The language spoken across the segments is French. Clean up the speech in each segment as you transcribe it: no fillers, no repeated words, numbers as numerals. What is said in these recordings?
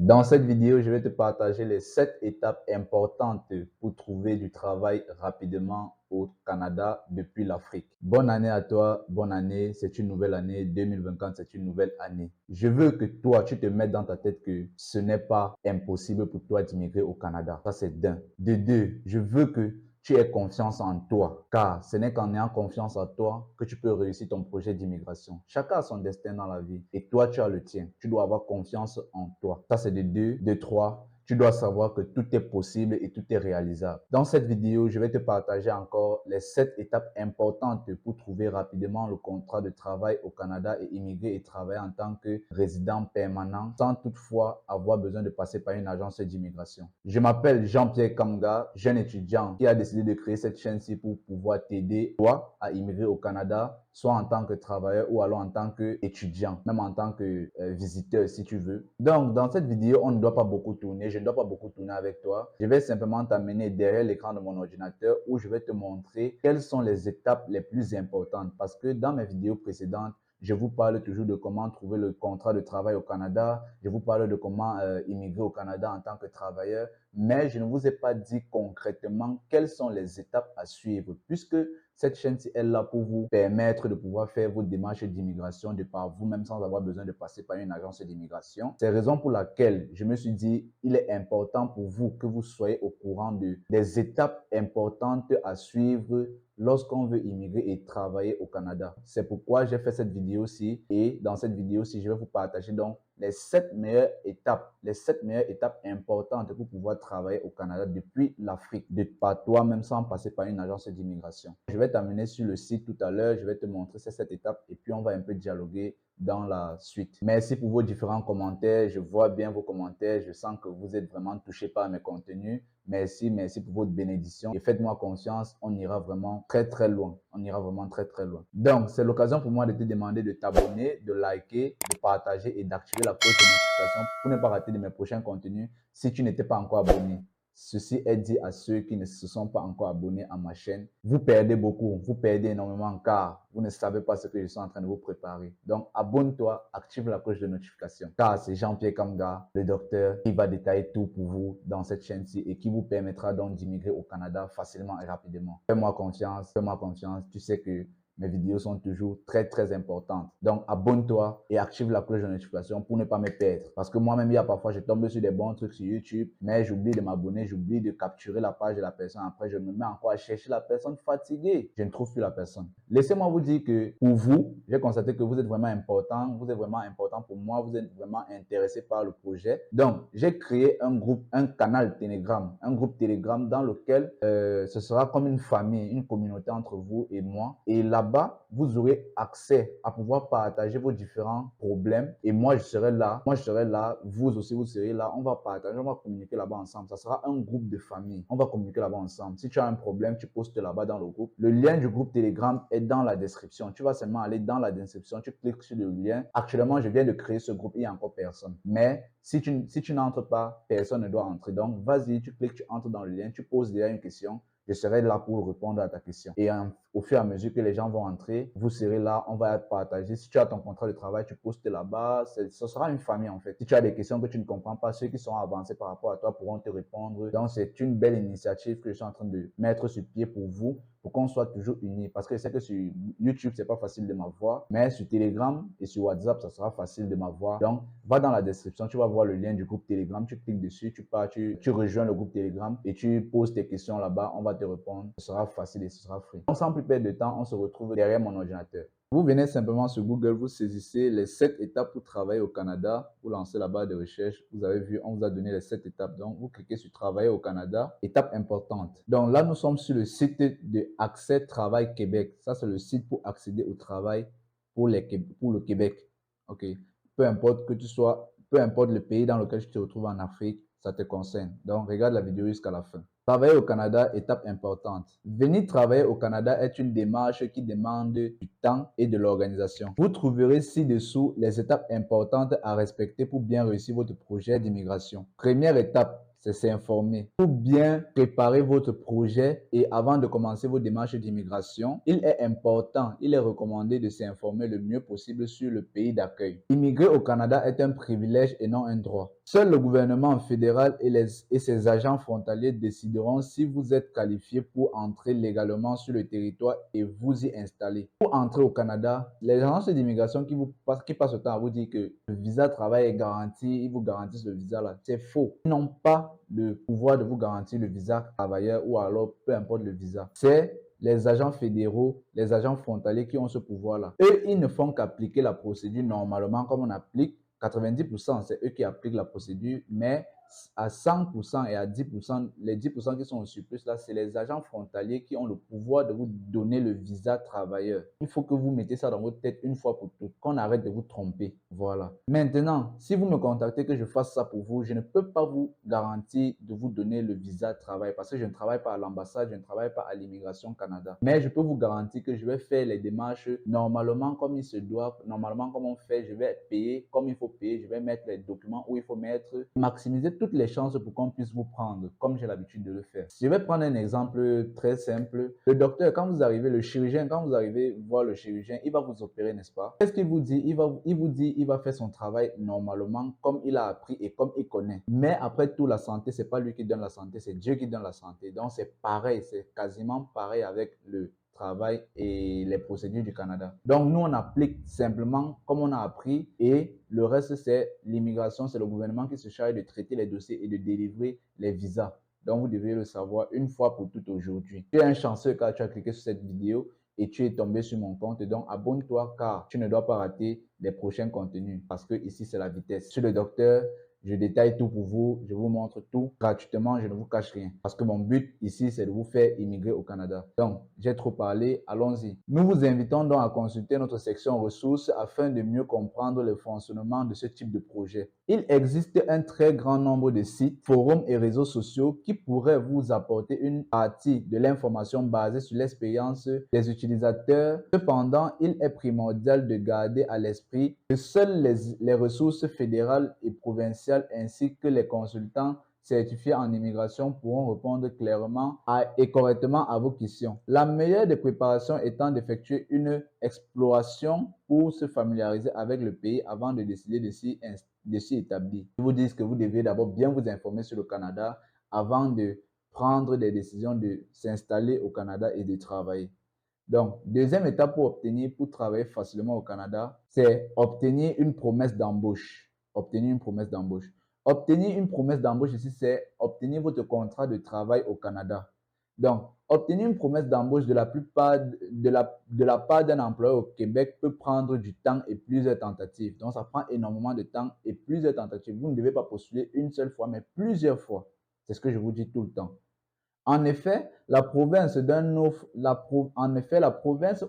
Dans cette vidéo, je vais te partager les 7 étapes importantes pour trouver du travail rapidement au Canada depuis l'Afrique. Bonne année à toi, bonne année, c'est une nouvelle année, 2024, c'est une nouvelle année. Je veux que toi, tu te mettes dans ta tête que ce n'est pas impossible pour toi d'immigrer au Canada. Ça, c'est d'un. De deux, je veux que tu aies confiance en toi, car ce n'est qu'en ayant confiance en toi que tu peux réussir ton projet d'immigration. Chacun a son destin dans la vie et toi, tu as le tien. Tu dois avoir confiance en toi. Ça, c'est de deux. De trois, tu dois savoir que tout est possible et tout est réalisable. Dans cette vidéo, je vais te partager encore les 7 étapes importantes pour trouver rapidement le contrat de travail au Canada et immigrer et travailler en tant que résident permanent sans toutefois avoir besoin de passer par une agence d'immigration. Je m'appelle Jean-Pierre Kamga, jeune étudiant qui a décidé de créer cette chaîne-ci pour pouvoir t'aider, toi, à immigrer au Canada, soit en tant que travailleur ou alors en tant qu'étudiant, même en tant que visiteur si tu veux. Donc, dans cette vidéo, on ne doit pas beaucoup tourner, je ne dois pas beaucoup tourner avec toi. Je vais simplement t'amener derrière l'écran de mon ordinateur où je vais te montrer quelles sont les étapes les plus importantes parce que dans mes vidéos précédentes, je vous parle toujours de comment trouver le contrat de travail au Canada. Je vous parle de comment immigrer au Canada en tant que travailleur. Mais je ne vous ai pas dit concrètement quelles sont les étapes à suivre puisque cette chaîne est là pour vous permettre de pouvoir faire vos démarches d'immigration de par vous-même sans avoir besoin de passer par une agence d'immigration. C'est la raison pour laquelle je me suis dit il est important pour vous que vous soyez au courant des étapes importantes à suivre lorsqu'on veut immigrer et travailler au Canada. C'est pourquoi j'ai fait cette vidéo-ci et dans cette vidéo-ci, je vais vous partager donc les 7 meilleures étapes importantes pour pouvoir travailler au Canada depuis l'Afrique, de par toi-même sans passer par une agence d'immigration. Je vais t'amener sur le site tout à l'heure, je vais te montrer ces 7 étapes et puis on va un peu dialoguer dans la suite. Merci pour vos différents commentaires, je vois bien vos commentaires, je sens que vous êtes vraiment touchés par mes contenus. Merci pour votre bénédiction et faites-moi confiance, on ira vraiment très très loin. On ira vraiment très très loin. Donc, c'est l'occasion pour moi de te demander de t'abonner, de liker, de partager et d'activer la cloche de notification pour ne pas rater de mes prochains contenus si tu n'étais pas encore abonné. Ceci est dit à ceux qui ne se sont pas encore abonnés à ma chaîne. Vous perdez beaucoup, vous perdez énormément car vous ne savez pas ce que je suis en train de vous préparer. Donc, abonne-toi, active la cloche de notification. Car c'est Jean-Pierre Kamga, le docteur, qui va détailler tout pour vous dans cette chaîne-ci et qui vous permettra donc d'immigrer au Canada facilement et rapidement. Fais-moi confiance, tu sais que mes vidéos sont toujours très très importantes. Donc abonne-toi et active la cloche de notification pour ne pas me perdre. Parce que moi-même, il y a parfois, je tombe sur des bons trucs sur YouTube, mais j'oublie de m'abonner, j'oublie de capturer la page de la personne. Après, je me mets encore à chercher la personne fatiguée. Je ne trouve plus la personne. Laissez-moi vous dire que pour vous, j'ai constaté que vous êtes vraiment important, vous êtes vraiment important pour moi, vous êtes vraiment intéressé par le projet. Donc, j'ai créé un groupe, un canal Telegram, un groupe Telegram dans lequel ce sera comme une famille, une communauté entre vous et moi. Et là-bas, vous aurez accès à pouvoir partager vos différents problèmes. Et moi, je serai là, vous aussi, vous serez là. On va partager, on va communiquer là-bas ensemble. Ça sera un groupe de famille. On va communiquer là-bas ensemble. Si tu as un problème, tu postes là-bas dans le groupe. Le lien du groupe Telegram est dans la description. Tu vas seulement aller dans la description, tu cliques sur le lien. Actuellement, je viens de créer ce groupe, il n'y a encore personne. Mais si tu n'entres pas, personne ne doit entrer. Donc, vas-y, tu cliques, tu entres dans le lien, tu poses déjà une question. Je serai là pour répondre à ta question. Et au fur et à mesure que les gens vont entrer, vous serez là, on va partager. Si tu as ton contrat de travail, tu postes là-bas. Ce sera une famille en fait. Si tu as des questions que tu ne comprends pas, ceux qui sont avancés par rapport à toi pourront te répondre. Donc, c'est une belle initiative que je suis en train de mettre sur pied pour vous, pour qu'on soit toujours unis. Parce que je sais que sur YouTube, c'est pas facile de m'avoir, mais sur Telegram et sur WhatsApp, ça sera facile de m'avoir. Donc, va dans la description, tu vas voir le lien du groupe Telegram, tu cliques dessus, tu rejoins le groupe Telegram et tu poses tes questions là-bas, on va te répondre. Ce sera facile et ce sera free. Donc, sans plus perdre de temps, on se retrouve derrière mon ordinateur. Vous venez simplement sur Google, vous saisissez les 7 étapes pour travailler au Canada. Vous lancez la barre de recherche. Vous avez vu, on vous a donné les 7 étapes. Donc, vous cliquez sur Travailler au Canada. Étape importante. Donc là, nous sommes sur le site de Accès Travail Québec. Ça, c'est le site pour accéder au travail pour le Québec. OK. Peu importe que tu sois, peu importe le pays dans lequel tu te retrouves en Afrique, ça te concerne. Donc, regarde la vidéo jusqu'à la fin. Travailler au Canada, étape importante. Venir travailler au Canada est une démarche qui demande du temps et de l'organisation. Vous trouverez ci-dessous les étapes importantes à respecter pour bien réussir votre projet d'immigration. Première étape, c'est s'informer. Pour bien préparer votre projet et avant de commencer vos démarches d'immigration, il est important, il est recommandé de s'informer le mieux possible sur le pays d'accueil. Immigrer au Canada est un privilège et non un droit. Seul le gouvernement fédéral et ses agents frontaliers décideront si vous êtes qualifié pour entrer légalement sur le territoire et vous y installer. Pour entrer au Canada, les agences d'immigration qui passent le temps à vous dire que le visa travail est garanti, ils vous garantissent le visa là, c'est faux. Ils n'ont pas le pouvoir de vous garantir le visa travailleur ou alors peu importe le visa. C'est les agents fédéraux, les agents frontaliers qui ont ce pouvoir-là. Eux, ils ne font qu'appliquer la procédure normalement comme on applique. 90%, c'est eux qui appliquent la procédure, mais à 100% et à 10%, les 10% qui sont au surplus là, c'est les agents frontaliers qui ont le pouvoir de vous donner le visa travailleur. Il faut que vous mettez ça dans votre tête une fois pour toutes, qu'on arrête de vous tromper. Voilà. Maintenant, si vous me contactez que je fasse ça pour vous, je ne peux pas vous garantir de vous donner le visa travail parce que je ne travaille pas à l'ambassade, je ne travaille pas à l'immigration Canada. Mais je peux vous garantir que je vais faire les démarches normalement comme il se doit, normalement comme on fait, je vais payer comme il faut payer, je vais mettre les documents où il faut mettre, maximiser toutes les chances pour qu'on puisse vous prendre, comme j'ai l'habitude de le faire. Je vais prendre un exemple très simple. Le docteur, quand vous arrivez, le chirurgien, quand vous arrivez voir le chirurgien, il va vous opérer, n'est-ce pas? Qu'est-ce qu'il vous dit? Il va faire son travail normalement comme il a appris et comme il connaît. Mais après tout, la santé, c'est pas lui qui donne la santé, c'est Dieu qui donne la santé. Donc c'est pareil, c'est quasiment pareil avec le travail et les procédures du Canada. Donc, nous, on applique simplement comme on a appris et le reste, c'est l'immigration, c'est le gouvernement qui se charge de traiter les dossiers et de délivrer les visas. Donc, vous devez le savoir une fois pour toutes aujourd'hui. Tu es un chanceux car tu as cliqué sur cette vidéo et tu es tombé sur mon compte. Donc, abonne-toi car tu ne dois pas rater les prochains contenus parce que ici, c'est la vitesse. Je suis le docteur. Je détaille tout pour vous, je vous montre tout gratuitement, je ne vous cache rien. Parce que mon but ici, c'est de vous faire immigrer au Canada. Donc, j'ai trop parlé, allons-y. Nous vous invitons donc à consulter notre section ressources afin de mieux comprendre le fonctionnement de ce type de projet. Il existe un très grand nombre de sites, forums et réseaux sociaux qui pourraient vous apporter une partie de l'information basée sur l'expérience des utilisateurs. Cependant, il est primordial de garder à l'esprit que seules les ressources fédérales et provinciales ainsi que les consultants certifiés en immigration pourront répondre clairement et correctement à vos questions. La meilleure des préparations étant d'effectuer une exploration pour se familiariser avec le pays avant de décider de s'y établir. Ils vous disent que vous devez d'abord bien vous informer sur le Canada avant de prendre des décisions de s'installer au Canada et de travailler. Donc, deuxième étape pour travailler facilement au Canada, c'est obtenir une promesse d'embauche. Obtenir une promesse d'embauche. Obtenir une promesse d'embauche ici, c'est obtenir votre contrat de travail au Canada. Donc, obtenir une promesse d'embauche de la part d'un employeur au Québec peut prendre du temps et plusieurs tentatives. Donc, ça prend énormément de temps et plusieurs tentatives. Vous ne devez pas postuler une seule fois, mais plusieurs fois. C'est ce que je vous dis tout le temps. En effet, la province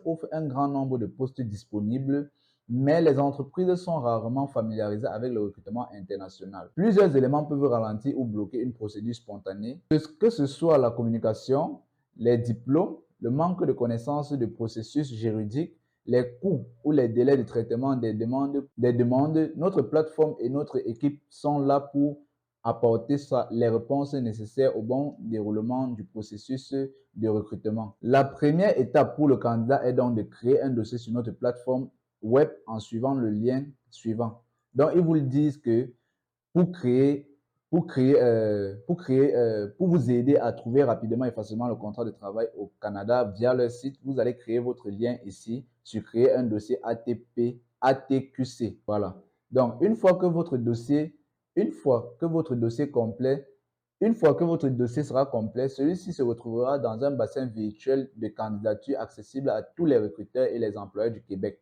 offre un grand nombre de postes disponibles, mais les entreprises sont rarement familiarisées avec le recrutement international. Plusieurs éléments peuvent ralentir ou bloquer une procédure spontanée, que ce soit la communication, les diplômes, le manque de connaissances du processus juridique, les coûts ou les délais de traitement des demandes. Notre plateforme et notre équipe sont là pour apporter les réponses nécessaires au bon déroulement du processus de recrutement. La première étape pour le candidat est donc de créer un dossier sur notre plateforme web en suivant le lien suivant. Donc, ils vous le disent que pour vous aider à trouver rapidement et facilement le contrat de travail au Canada via leur site, vous allez créer votre lien ici sur créer un dossier ATQC. Voilà. Donc, une fois que votre dossier sera complet, celui-ci se retrouvera dans un bassin virtuel de candidature accessible à tous les recruteurs et les employeurs du Québec.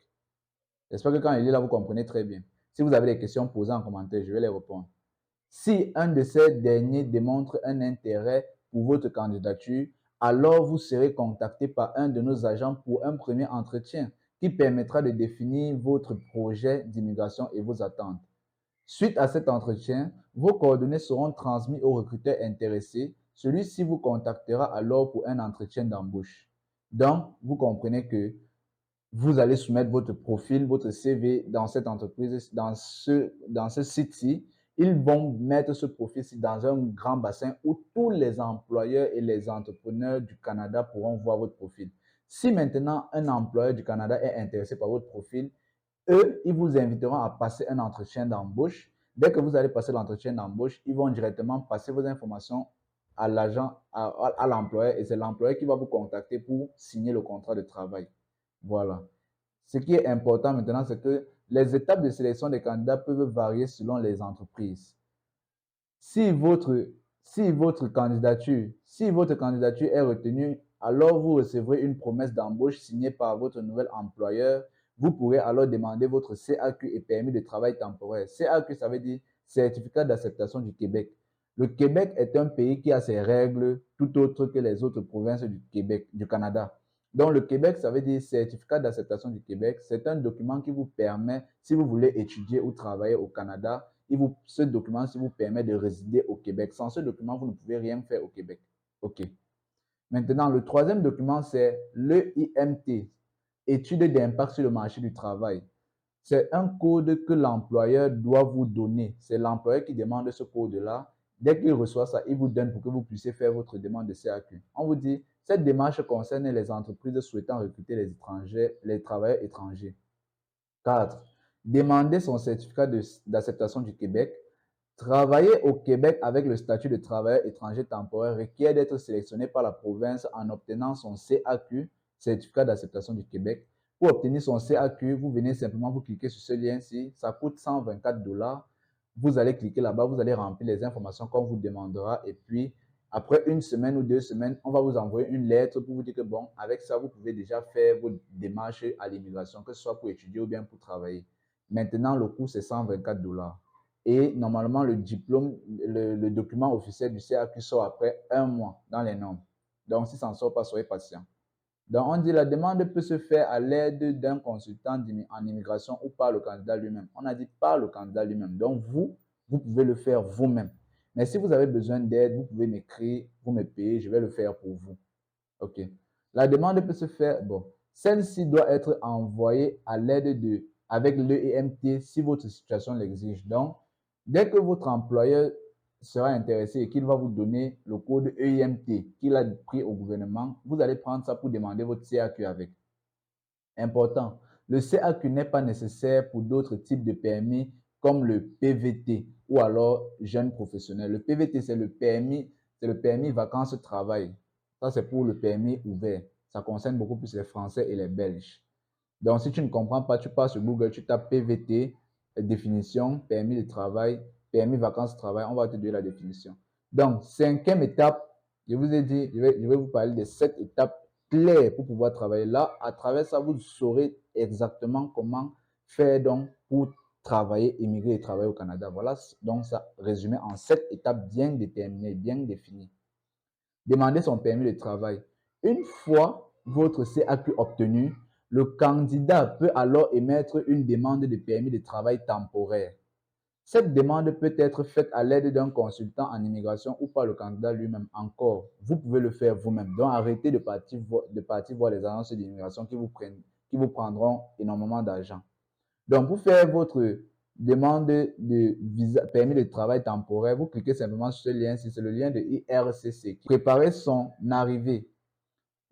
J'espère que quand il est là, vous comprenez très bien. Si vous avez des questions, posez en commentaire, je vais les répondre. Si un de ces derniers démontre un intérêt pour votre candidature, alors vous serez contacté par un de nos agents pour un premier entretien qui permettra de définir votre projet d'immigration et vos attentes. Suite à cet entretien, vos coordonnées seront transmises au recruteur intéressé. Celui-ci vous contactera alors pour un entretien d'embauche. Donc, vous comprenez que vous allez soumettre votre profil, votre CV dans cette entreprise, dans ce site-ci. Ils vont mettre ce profil-ci dans un grand bassin où tous les employeurs et les entrepreneurs du Canada pourront voir votre profil. Si maintenant un employeur du Canada est intéressé par votre profil, eux, ils vous inviteront à passer un entretien d'embauche. Dès que vous allez passer l'entretien d'embauche, ils vont directement passer vos informations à l'agent, à l'employeur, et c'est l'employeur qui va vous contacter pour signer le contrat de travail. Voilà. Ce qui est important maintenant, c'est que les étapes de sélection des candidats peuvent varier selon les entreprises. Si votre, si votre candidature est retenue, alors vous recevrez une promesse d'embauche signée par votre nouvel employeur. Vous pourrez alors demander votre CAQ et permis de travail temporaire. CAQ, ça veut dire Certificat d'acceptation du Québec. Le Québec est un pays qui a ses règles tout autres que les autres provinces du Québec, du Canada. Donc, le Québec, ça veut dire Certificat d'acceptation du Québec. C'est un document qui vous permet, si vous voulez étudier ou travailler au Canada, ce document vous permet de résider au Québec. Sans ce document, vous ne pouvez rien faire au Québec. OK. Maintenant, le troisième document, c'est l'EIMT, étude d'impact sur le marché du travail. C'est un code que l'employeur doit vous donner. C'est l'employeur qui demande ce code-là. Dès qu'il reçoit ça, il vous donne pour que vous puissiez faire votre demande de CAQ. On vous dit, cette démarche concerne les entreprises souhaitant recruter les étrangers, les travailleurs étrangers. 4. Demander son certificat d'acceptation du Québec. Travailler au Québec avec le statut de travailleur étranger temporaire requiert d'être sélectionné par la province en obtenant son CAQ, certificat d'acceptation du Québec. Pour obtenir son CAQ, vous venez simplement vous cliquer sur ce lien-ci. Ça coûte 124 $. Vous allez cliquer là-bas, vous allez remplir les informations qu'on vous demandera. Et puis, après une semaine ou 2 semaines, on va vous envoyer une lettre pour vous dire que bon, avec ça, vous pouvez déjà faire vos démarches à l'immigration, que ce soit pour étudier ou bien pour travailler. Maintenant, le coût, c'est 124 $. Et normalement, le diplôme, le document officiel du CAQ sort après 1 mois dans les normes. Donc, si ça ne sort pas, soyez patient. Donc, on dit la demande peut se faire à l'aide d'un consultant en immigration ou par le candidat lui-même. On a dit par le candidat lui-même. Donc, vous pouvez le faire vous-même. Mais si vous avez besoin d'aide, vous pouvez m'écrire, vous me payez, je vais le faire pour vous. OK. La demande peut se faire, bon, celle-ci doit être envoyée à l'aide avec l'EMT si votre situation l'exige. Donc, dès que votre employeur sera intéressé et qu'il va vous donner le code EIMT qu'il a pris au gouvernement, vous allez prendre ça pour demander votre CAQ avec. Important, le CAQ n'est pas nécessaire pour d'autres types de permis comme le PVT ou alors jeune professionnel. Le PVT, c'est le permis vacances-travail. Ça, c'est pour le permis ouvert. Ça concerne beaucoup plus les Français et les Belges. Donc, si tu ne comprends pas, tu passes sur Google, tu tapes PVT, définition, permis de travail, permis vacances-travail, on va te donner la définition. Donc, cinquième étape, je vous ai dit, je vais vous parler de 7 étapes claires pour pouvoir travailler. Là, à travers ça, vous saurez exactement comment faire donc pour travailler, immigrer et travailler au Canada. Voilà, donc ça résumé en 7 étapes bien déterminées, bien définies. Demandez son permis de travail. Une fois votre CAQ obtenu, le candidat peut alors émettre une demande de permis de travail temporaire. Cette demande peut être faite à l'aide d'un consultant en immigration ou par le candidat lui-même. Encore, vous pouvez le faire vous-même. Donc, arrêtez de partir voir les agences d'immigration qui vous prendront énormément d'argent. Donc, pour faire votre demande de permis de travail temporaire, vous cliquez simplement sur ce lien. C'est le lien de IRCC. Préparer son arrivée.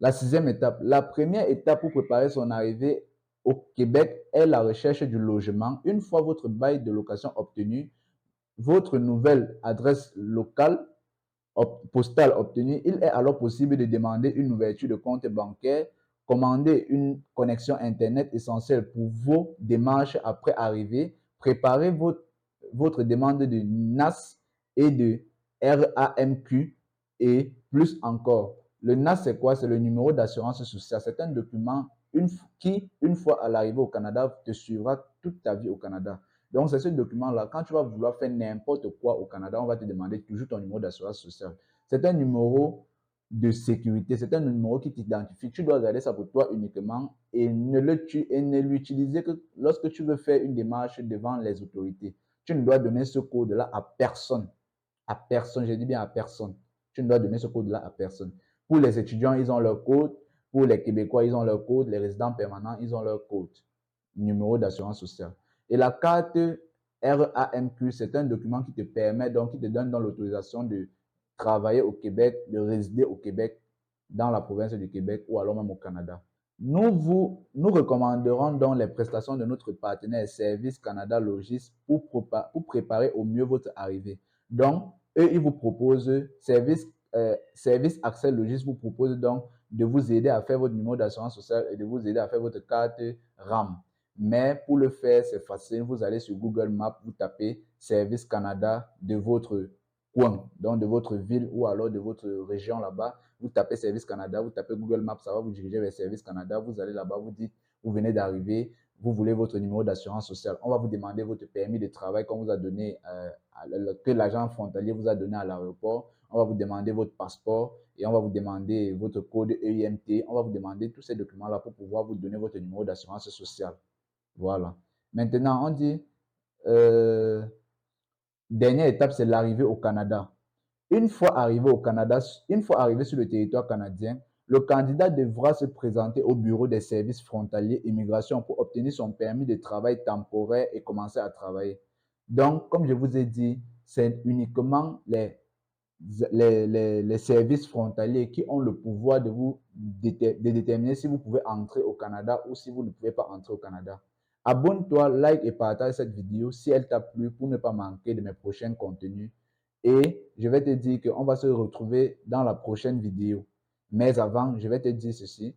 La 6e étape. La première étape pour préparer son arrivée au Québec est la recherche du logement. Une fois votre bail de location obtenu, votre nouvelle adresse locale postale obtenue, il est alors possible de demander une ouverture de compte bancaire, commander une connexion Internet essentielle pour vos démarches après arrivée, préparer votre demande de NAS et de RAMQ et plus encore. Le NAS, c'est quoi? C'est le numéro d'assurance sociale. C'est un document qui, une fois à l'arrivée au Canada, te suivra toute ta vie au Canada. Donc, c'est ce document-là. Quand tu vas vouloir faire n'importe quoi au Canada, on va te demander toujours ton numéro d'assurance sociale. C'est un numéro de sécurité. C'est un numéro qui t'identifie. Tu dois garder ça pour toi uniquement et ne l'utiliser que lorsque tu veux faire une démarche devant les autorités. Tu ne dois donner ce code-là à personne. À personne. Je dis bien à personne. Tu ne dois donner ce code-là à personne. Pour les étudiants, ils ont leur code. Pour les Québécois, ils ont leur code. Les résidents permanents, ils ont leur code. Numéro d'assurance sociale. Et la carte RAMQ, c'est un document qui te permet, donc qui te donne l'autorisation de travailler au Québec, de résider au Québec, dans la province du Québec ou alors même au Canada. Nous recommanderons donc les prestations de notre partenaire Service Canada Logis pour préparer au mieux votre arrivée. Donc, eux, ils vous proposent, Service Accès Logis vous propose donc de vous aider à faire votre numéro d'assurance sociale et de vous aider à faire votre carte RAM. Mais pour le faire, c'est facile. Vous allez sur Google Maps, vous tapez Service Canada de votre coin, donc de votre ville ou alors de votre région là-bas. Vous tapez Service Canada, vous tapez Google Maps, ça va vous diriger vers Service Canada. Vous allez là-bas, vous dites, vous venez d'arriver, vous voulez votre numéro d'assurance sociale. On va vous demander votre permis de travail qu'on vous a donné, que l'agent frontalier vous a donné à l'aéroport. On va vous demander votre passeport et on va vous demander votre code EIMT. On va vous demander tous ces documents-là pour pouvoir vous donner votre numéro d'assurance sociale. Voilà. Maintenant, on dit, euh, dernière étape, c'est l'arrivée au Canada. Une fois arrivé au Canada, une fois arrivé sur le territoire canadien, le candidat devra se présenter au bureau des services frontaliers immigration pour obtenir son permis de travail temporaire et commencer à travailler. Donc, comme je vous ai dit, c'est uniquement les services frontaliers qui ont le pouvoir de vous de déterminer si vous pouvez entrer au Canada ou si vous ne pouvez pas entrer au Canada. Abonne-toi, like et partage cette vidéo si elle t'a plu pour ne pas manquer de mes prochains contenus. Et je vais te dire qu'on va se retrouver dans la prochaine vidéo. Mais avant, je vais te dire ceci.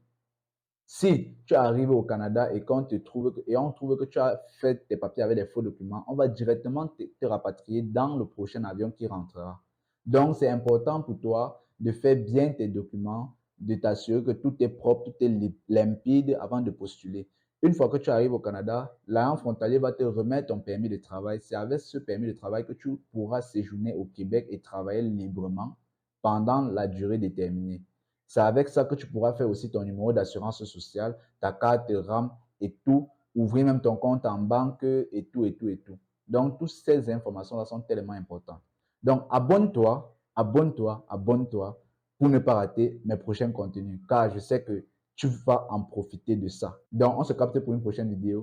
Si tu arrives au Canada et qu'on te trouve et on trouve que tu as fait tes papiers avec des faux documents, on va directement te rapatrier dans le prochain avion qui rentrera. Donc, c'est important pour toi de faire bien tes documents, de t'assurer que tout est propre, tout est limpide avant de postuler. Une fois que tu arrives au Canada, l'agent frontalier va te remettre ton permis de travail. C'est avec ce permis de travail que tu pourras séjourner au Québec et travailler librement pendant la durée déterminée. C'est avec ça que tu pourras faire aussi ton numéro d'assurance sociale, ta carte RAM et tout, ouvrir même ton compte en banque et tout, et tout, et tout. Donc, toutes ces informations-là sont tellement importantes. Donc, abonne-toi, abonne-toi, abonne-toi pour ne pas rater mes prochains contenus, car je sais que tu vas en profiter de ça. Donc, on se capte pour une prochaine vidéo.